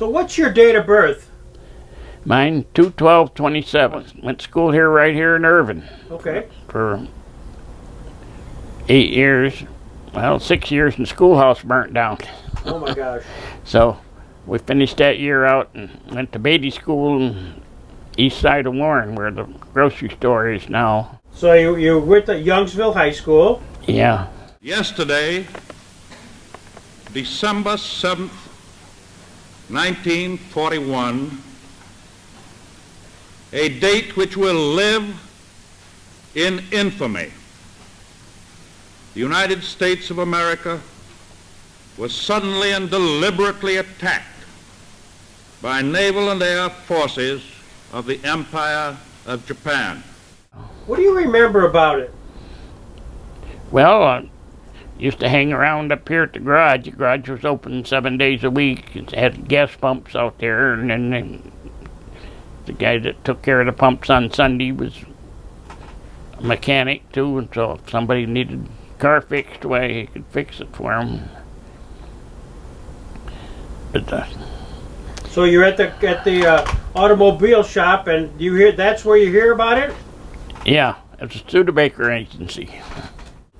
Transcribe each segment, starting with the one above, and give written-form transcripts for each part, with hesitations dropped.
So what's your date of birth? Mine, 2/12/27. Went to school here, right here in Irvin. Okay. For 8 years. Well, 6 years, and the schoolhouse burnt down. Oh my gosh. So we finished that year out and went to Beatty School in east side of Warren, where the grocery store is now. So you went to Youngsville High School. Yeah. Yesterday, December 7th, 1941, a date which will live in infamy. The United States of America was suddenly and deliberately attacked by naval and air forces of the Empire of Japan. What do you remember about it? Well, I used to hang around up here at the garage. The garage was open 7 days a week. It had gas pumps out there, and then the guy that took care of the pumps on Sunday was a mechanic too, and so if somebody needed a car fixed, why, he could fix it for them. But So you're at the automobile shop, and that's where you hear about it? yeah, it's a Studebaker agency.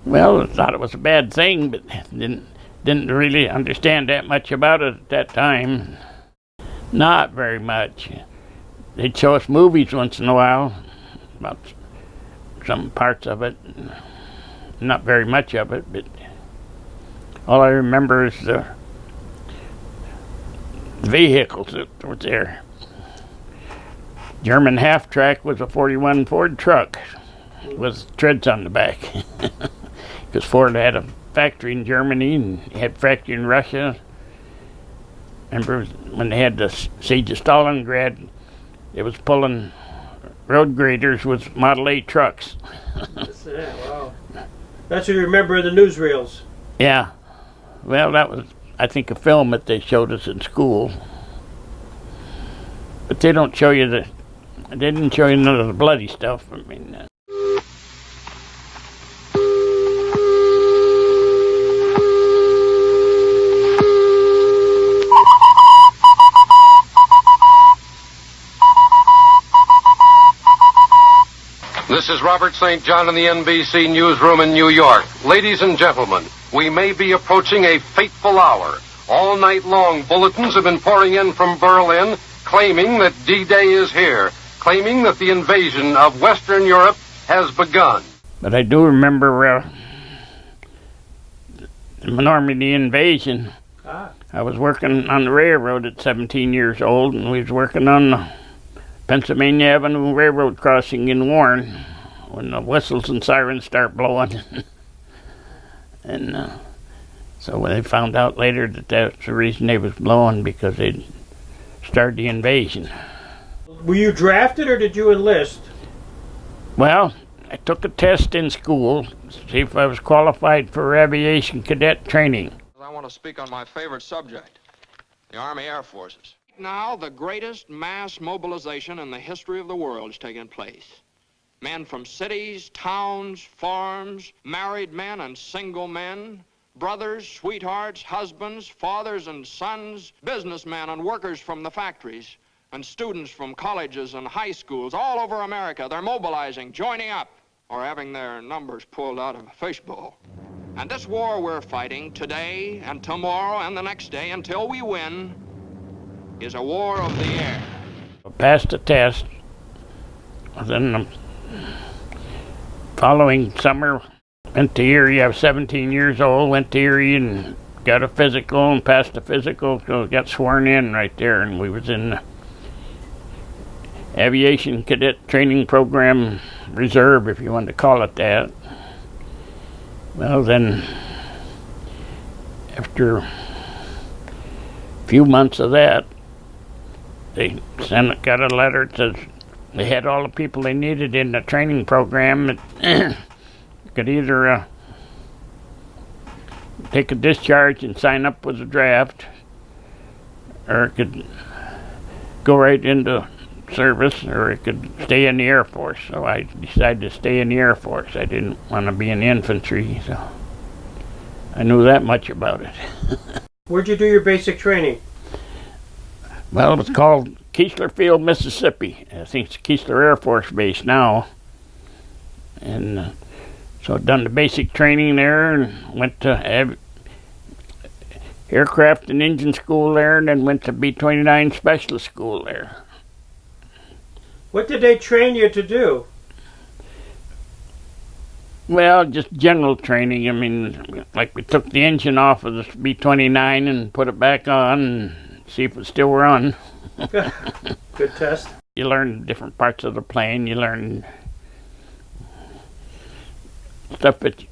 Well, I thought it was a bad thing, but didn't really understand that much about it at that time. Not very much. They'd show us movies once in a while about some parts of it. Not very much of it, but all I remember is the vehicles that were there. German half-track was a 41 Ford truck with treads on the back. Because Ford had a factory in Germany and had a factory in Russia. Remember when they had the siege of Stalingrad, it was pulling road graders with Model A trucks. Wow. That's what you remember of the newsreels. Yeah. Well, that was, I think, a film that they showed us in school. But they didn't show you none of the bloody stuff. I mean, This is Robert St. John in the NBC newsroom in New York. Ladies and gentlemen, we may be approaching a fateful hour. All night long, bulletins have been pouring in from Berlin claiming that D-Day is here, claiming that the invasion of Western Europe has begun. but I do remember the Normandy invasion. I was working on the railroad at 17 years old, and we was working on the Pennsylvania Avenue Railroad crossing in Warren when the whistles and sirens start blowing. And so when they found out later that that's the reason they was blowing, because they'd started the invasion. Were you drafted or did you enlist? Well, I took a test in school to see if I was qualified for aviation cadet training. I want to speak on my favorite subject, the Army Air Forces. Now, the greatest mass mobilization in the history of the world is taking place. Men from cities, towns, farms, married men and single men, brothers, sweethearts, husbands, fathers and sons, businessmen and workers from the factories, and students from colleges and high schools all over America. They're mobilizing, joining up, or having their numbers pulled out of a fishbowl. And this war we're fighting today and tomorrow and the next day until we win is a war of the air. I passed the test. Then the following summer, went to Erie. I was 17 years old, went to Erie and got a physical and passed the physical, so got sworn in right there, and we was in the Aviation Cadet Training Program Reserve, if you want to call it that. Well, then, after a few months of that, they got a letter that says they had all the people they needed in the training program. That could either take a discharge and sign up with the draft, or it could go right into service, or it could stay in the Air Force. So I decided to stay in the Air Force. I didn't want to be in the infantry, so I knew that much about it. Where'd you do your basic training? Well, it was called Keesler Field, Mississippi. I think it's Keesler Air Force Base now. And so I'd done the basic training there and went to aircraft and engine school there, and then went to B-29 specialist school there. What did they train you to do? Well, just general training. I mean, like we took the engine off of the B-29 and put it back on and see if it still run. Good test. You learn different parts of the plane. You learn stuff that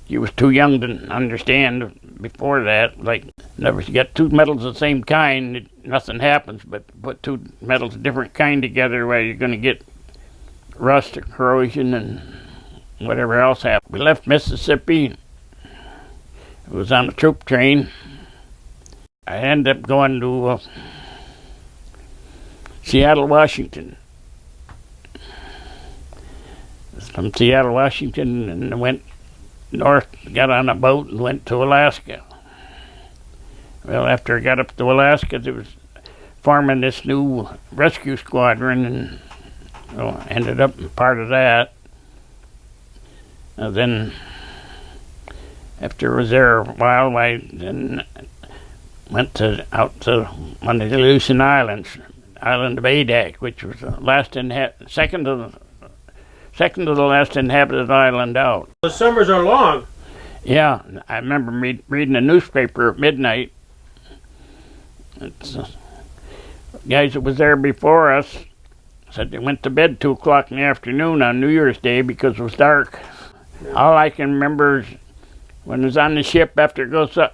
you was too young to understand before that. Like, if you got two metals of the same kind, nothing happens. But put two metals of different kind together, where you're going to get rust or corrosion and whatever else happened. We left Mississippi. It was on a troop train. I ended up going to Seattle, Washington. From Seattle, Washington, and went north, got on a boat and went to Alaska. Well, after I got up to Alaska, they was forming this new rescue squadron, and I ended up part of that. And then, after I was there a while, I then went out to one of the Aleutian Islands, island of Adak, which was the second to the last inhabited island out. The summers are long. Yeah, I remember reading a newspaper at midnight. Guys that was there before us said they went to bed 2 o'clock in the afternoon on New Year's Day because it was dark. Yeah. All I can remember is when I was on the ship, after it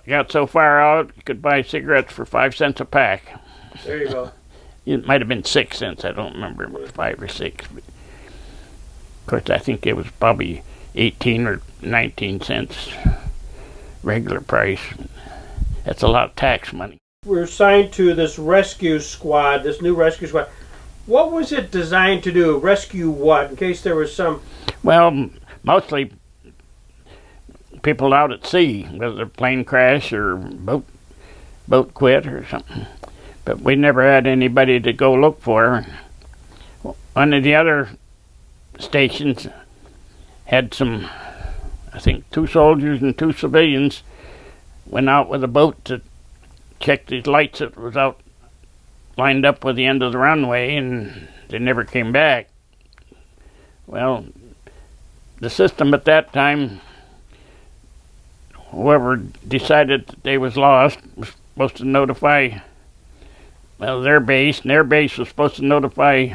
got so far out, you could buy cigarettes for 5 cents a pack. There you go. It might have been 6 cents. I don't remember. It was 5 or 6. But of course, I think it was probably 18 or 19 cents regular price. That's a lot of tax money. We're assigned to this rescue squad, this new rescue squad. What was it designed to do? Rescue what? In case there was some... Well, mostly people out at sea, whether a plane crash or boat quit or something. But we never had anybody to go look for. One of the other stations had some, I think 2 soldiers and 2 civilians went out with a boat to check these lights that was out lined up with the end of the runway, and they never came back. Well, the system at that time, whoever decided that they was lost was supposed to notify their base, and their base was supposed to notify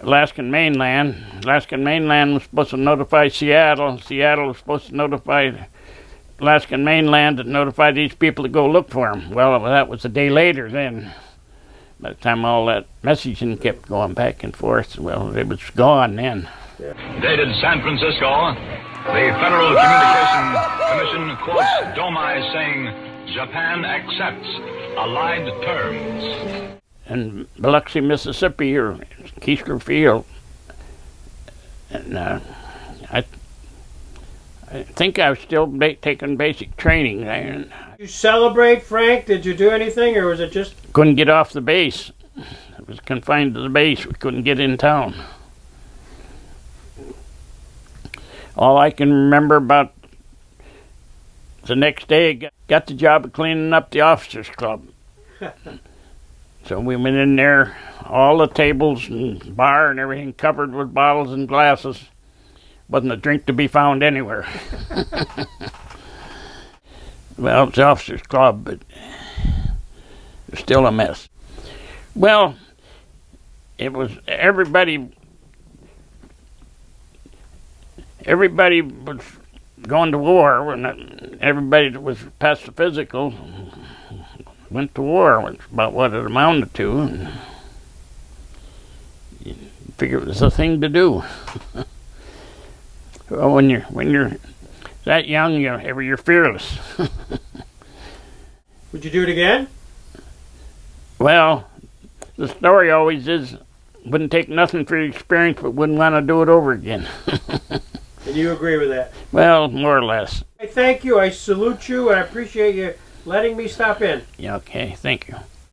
Alaskan mainland. Alaskan mainland was supposed to notify Seattle. Seattle was supposed to notify Alaskan mainland to notify these people to go look for them. Well, that was a day later then. By the time all that messaging kept going back and forth, well, it was gone then. Dated San Francisco, the Federal Communication Commission quotes Domai saying, "Japan accepts allied terms." In Biloxi, Mississippi, or Keesler Field, and I think I was still taking basic training there. Did you celebrate, Frank? Did you do anything, or was it just... Couldn't get off the base. It was confined to the base. We couldn't get in town. All I can remember about the next day, I got the job of cleaning up the officers' club. So we went in there, all the tables and bar and everything covered with bottles and glasses. Wasn't a drink to be found anywhere. Well, it's the officers' club, but it's still a mess. Well, it was everybody was going to war. When everybody that was past the physical went to war. Which about what it amounted to. And you figure it was a thing to do. Well, when you're that young, you're fearless. Would you do it again? Well, the story always is, wouldn't take nothing for your experience, but wouldn't want to do it over again. And you agree with that? Well, more or less. I thank you. I salute you. I appreciate you letting me stop in. Yeah, okay. Thank you.